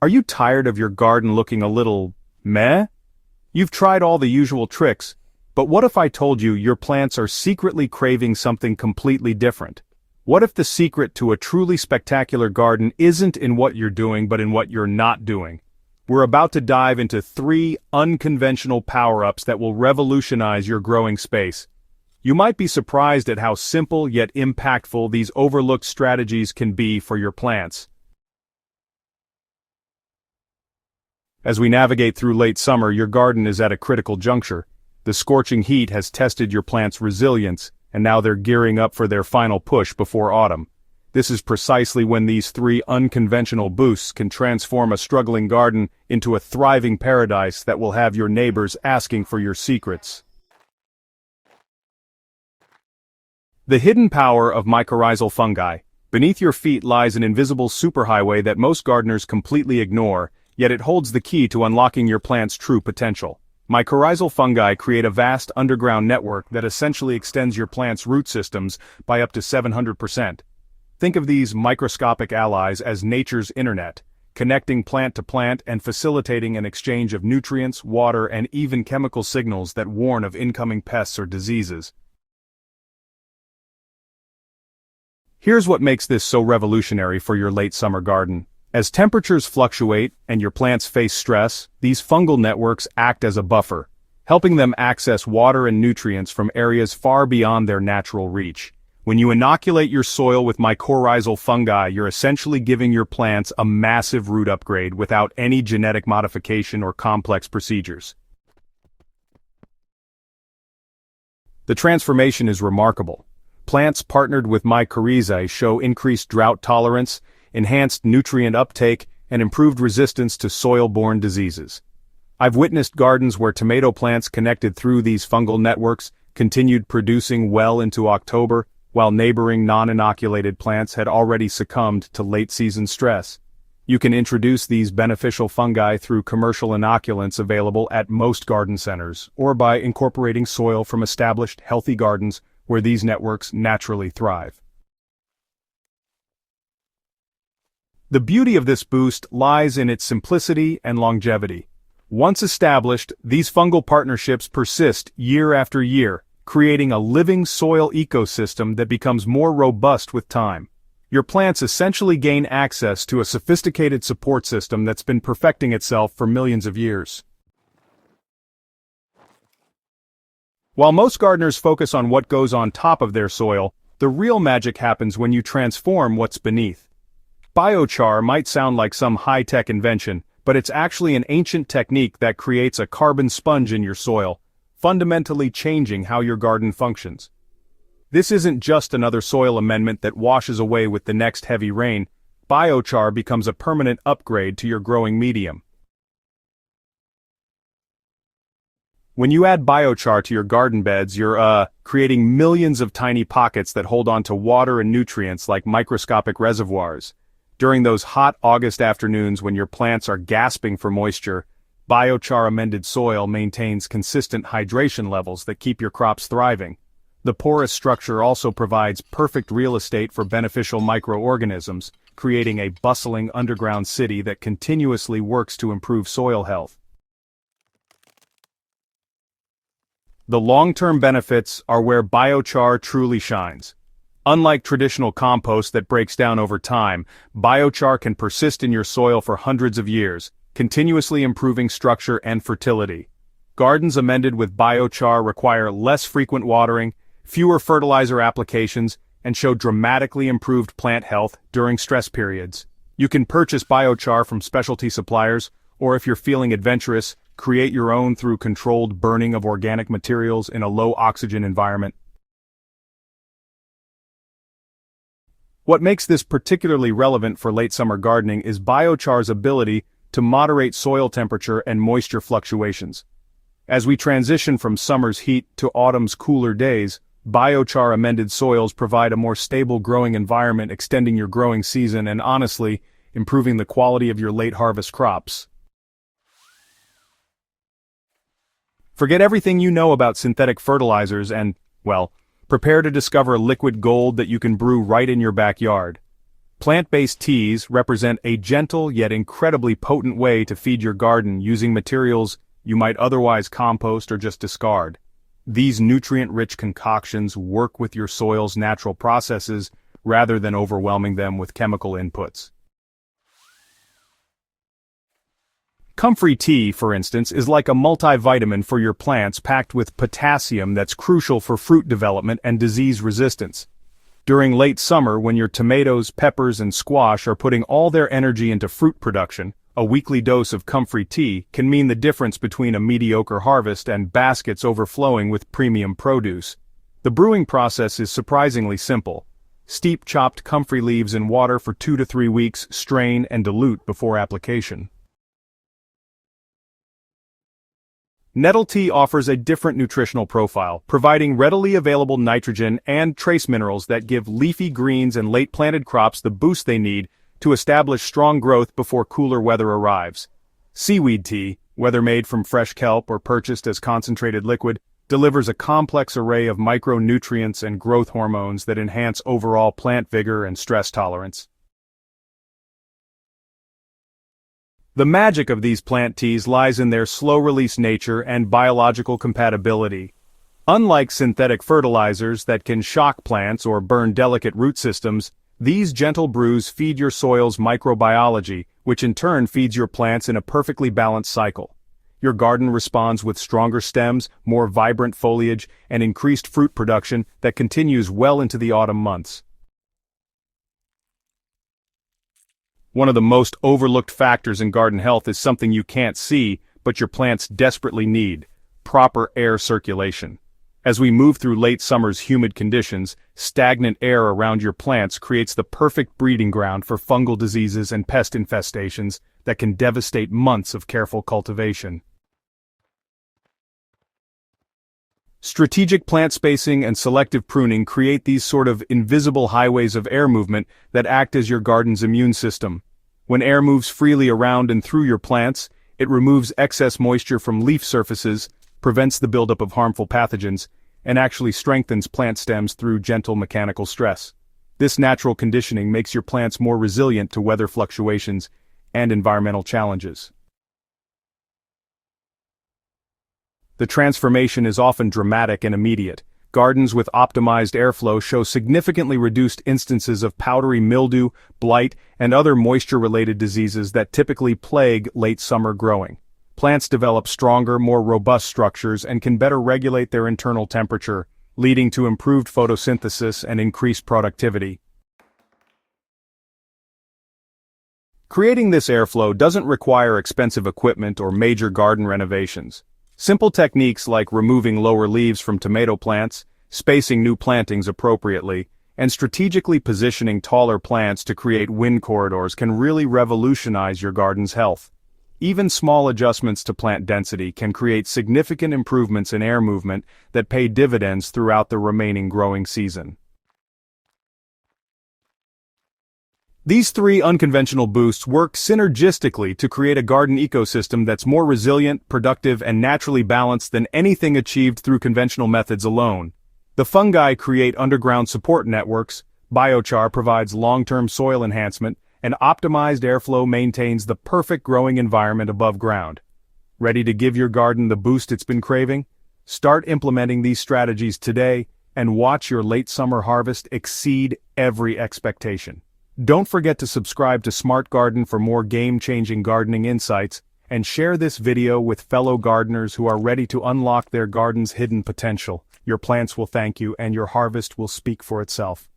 Are you tired of your garden looking a little meh? You've tried all the usual tricks, but what if I told you your plants are secretly craving something completely different? What if the secret to a truly spectacular garden isn't in what you're doing but in what you're not doing? We're about to dive into 3 unconventional power-ups that will revolutionize your growing space. You might be surprised at how simple yet impactful these overlooked strategies can be for your plants. As we navigate through late summer, your garden is at a critical juncture. The scorching heat has tested your plants' resilience, and now they're gearing up for their final push before autumn. This is precisely when these 3 unconventional boosts can transform a struggling garden into a thriving paradise that will have your neighbors asking for your secrets. The hidden power of mycorrhizal fungi. Beneath your feet lies an invisible superhighway that most gardeners completely ignore, yet it holds the key to unlocking your plant's true potential. Mycorrhizal fungi create a vast underground network that essentially extends your plant's root systems by up to 700%. Think of these microscopic allies as nature's internet, connecting plant to plant and facilitating an exchange of nutrients, water, and even chemical signals that warn of incoming pests or diseases. Here's what makes this so revolutionary for your late summer garden. As temperatures fluctuate and your plants face stress, these fungal networks act as a buffer, helping them access water and nutrients from areas far beyond their natural reach. When you inoculate your soil with mycorrhizal fungi, you're essentially giving your plants a massive root upgrade without any genetic modification or complex procedures. The transformation is remarkable. Plants partnered with mycorrhizae show increased drought tolerance, enhanced nutrient uptake, and improved resistance to soil-borne diseases. I've witnessed gardens where tomato plants connected through these fungal networks continued producing well into October, while neighboring non-inoculated plants had already succumbed to late-season stress. You can introduce these beneficial fungi through commercial inoculants available at most garden centers, or by incorporating soil from established, healthy gardens where these networks naturally thrive. The beauty of this boost lies in its simplicity and longevity. Once established, these fungal partnerships persist year after year, creating a living soil ecosystem that becomes more robust with time. Your plants essentially gain access to a sophisticated support system that's been perfecting itself for millions of years. While most gardeners focus on what goes on top of their soil, the real magic happens when you transform what's beneath. Biochar might sound like some high-tech invention, but it's actually an ancient technique that creates a carbon sponge in your soil, fundamentally changing how your garden functions. This isn't just another soil amendment that washes away with the next heavy rain. Biochar becomes a permanent upgrade to your growing medium. When you add biochar to your garden beds, you're creating millions of tiny pockets that hold on to water and nutrients like microscopic reservoirs. During those hot August afternoons when your plants are gasping for moisture, biochar-amended soil maintains consistent hydration levels that keep your crops thriving. The porous structure also provides perfect real estate for beneficial microorganisms, creating a bustling underground city that continuously works to improve soil health. The long-term benefits are where biochar truly shines. Unlike traditional compost that breaks down over time, biochar can persist in your soil for hundreds of years, continuously improving structure and fertility. Gardens amended with biochar require less frequent watering, fewer fertilizer applications, and show dramatically improved plant health during stress periods. You can purchase biochar from specialty suppliers, or if you're feeling adventurous, create your own through controlled burning of organic materials in a low-oxygen environment. What makes this particularly relevant for late summer gardening is biochar's ability to moderate soil temperature and moisture fluctuations. As we transition from summer's heat to autumn's cooler days, biochar-amended soils provide a more stable growing environment, extending your growing season and, honestly, improving the quality of your late-harvest crops. Forget everything you know about synthetic fertilizers and, well, prepare to discover liquid gold that you can brew right in your backyard. Plant-based teas represent a gentle yet incredibly potent way to feed your garden using materials you might otherwise compost or just discard. These nutrient-rich concoctions work with your soil's natural processes rather than overwhelming them with chemical inputs. Comfrey tea, for instance, is like a multivitamin for your plants packed with potassium that's crucial for fruit development and disease resistance. During late summer, when your tomatoes, peppers, and squash are putting all their energy into fruit production, a weekly dose of comfrey tea can mean the difference between a mediocre harvest and baskets overflowing with premium produce. The brewing process is surprisingly simple. Steep chopped comfrey leaves in water for 2 to 3 weeks, strain and dilute before application. Nettle tea offers a different nutritional profile, providing readily available nitrogen and trace minerals that give leafy greens and late-planted crops the boost they need to establish strong growth before cooler weather arrives. Seaweed tea, whether made from fresh kelp or purchased as concentrated liquid, delivers a complex array of micronutrients and growth hormones that enhance overall plant vigor and stress tolerance. The magic of these plant teas lies in their slow-release nature and biological compatibility. Unlike synthetic fertilizers that can shock plants or burn delicate root systems, these gentle brews feed your soil's microbiology, which in turn feeds your plants in a perfectly balanced cycle. Your garden responds with stronger stems, more vibrant foliage, and increased fruit production that continues well into the autumn months. One of the most overlooked factors in garden health is something you can't see, but your plants desperately need: proper air circulation. As we move through late summer's humid conditions, stagnant air around your plants creates the perfect breeding ground for fungal diseases and pest infestations that can devastate months of careful cultivation. Strategic plant spacing and selective pruning create these sort of invisible highways of air movement that act as your garden's immune system. When air moves freely around and through your plants, it removes excess moisture from leaf surfaces, prevents the buildup of harmful pathogens, and actually strengthens plant stems through gentle mechanical stress. This natural conditioning makes your plants more resilient to weather fluctuations and environmental challenges. The transformation is often dramatic and immediate. Gardens with optimized airflow show significantly reduced instances of powdery mildew, blight, and other moisture-related diseases that typically plague late summer growing. Plants develop stronger, more robust structures and can better regulate their internal temperature, leading to improved photosynthesis and increased productivity. Creating this airflow doesn't require expensive equipment or major garden renovations. Simple techniques like removing lower leaves from tomato plants, spacing new plantings appropriately, and strategically positioning taller plants to create wind corridors can really revolutionize your garden's health. Even small adjustments to plant density can create significant improvements in air movement that pay dividends throughout the remaining growing season. These 3 unconventional boosts work synergistically to create a garden ecosystem that's more resilient, productive, and naturally balanced than anything achieved through conventional methods alone. The fungi create underground support networks, biochar provides long-term soil enhancement, and optimized airflow maintains the perfect growing environment above ground. Ready to give your garden the boost it's been craving? Start implementing these strategies today and watch your late summer harvest exceed every expectation. Don't forget to subscribe to Smart Garden for more game-changing gardening insights, and share this video with fellow gardeners who are ready to unlock their garden's hidden potential. Your plants will thank you and your harvest will speak for itself.